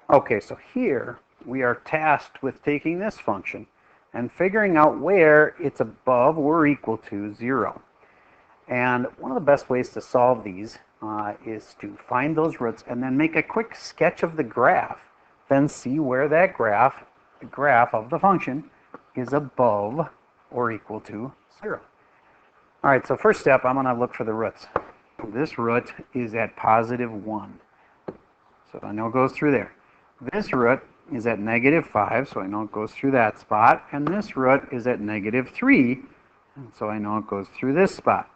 Okay, so here we are tasked with taking this function and figuring out where it's above or equal to 0. And one of the best ways to solve these is to find those roots and then make a quick sketch of the graph. Then see where that the graph of the function, is above or equal to 0. All right, so first step, I'm going to look for the roots. This root is at positive 1. So I know it goes through there. This root is at negative 5, so I know it goes through that spot. And this root is at negative 3, so I know it goes through this spot.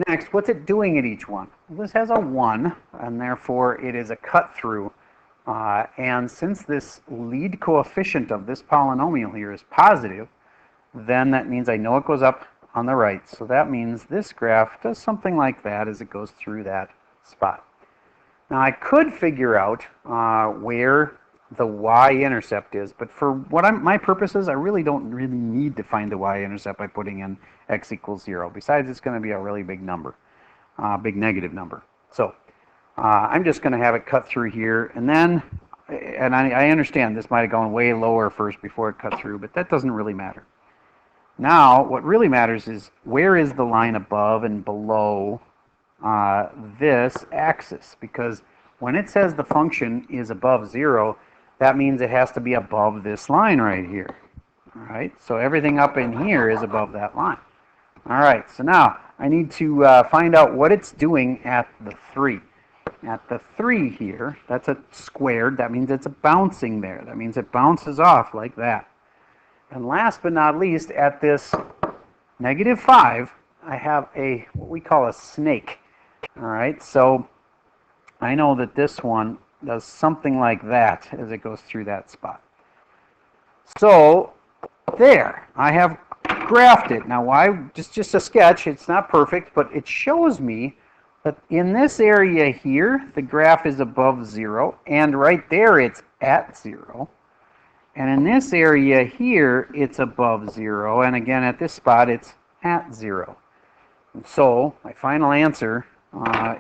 Next, what's it doing at each one? Well, this has a 1, and therefore it is a cut through. And since this lead coefficient of this polynomial here is positive, then that means I know it goes up on the right. So that means this graph does something like that as it goes through that spot. Now I could figure out where the y-intercept is, but for my purposes, I really don't need to find the y-intercept by putting in x equals 0. Besides, it's going to be a really big number, big negative number. So I'm just going to have it cut through here, and then, and I understand this might have gone way lower first before it cut through, but that doesn't really matter. Now, what really matters is where is the line above and below this axis, because when it says the function is above 0, that means it has to be above this line right here. All right, so everything up in here is above that line. All right, so now I need to find out what it's doing at the 3. At the 3 here, that's a squared, that means it's bouncing there. That means it bounces off like that. And last but not least, at this negative 5, I have what we call a snake. All right, so I know that this one does something like that as it goes through that spot. So there, I have graphed it. Now, why? Just a sketch. It's not perfect, but it shows me that in this area here, the graph is above 0, and right there it's at 0. And in this area here, it's above 0, and again at this spot, it's at 0. So my final answer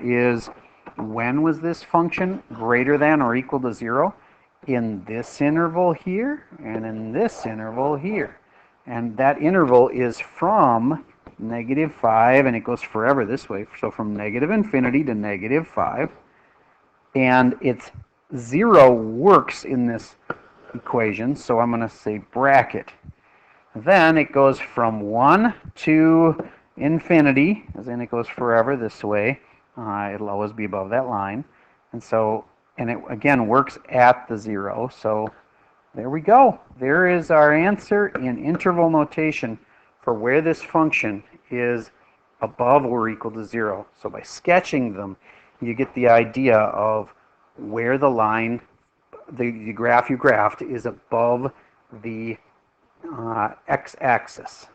is, when was this function greater than or equal to 0? In this interval here and in this interval here. And that interval is from negative 5, and it goes forever this way. So from negative infinity to negative 5. And it's 0 works in this equation, so I'm going to say bracket. Then it goes from 1 to infinity, as in it goes forever this way. It'll always be above that line. And so, and it again works at the 0. So there we go. There is our answer in interval notation for where this function is above or equal to 0. So by sketching them, you get the idea of where the line, the graph you graphed, is above the x-axis.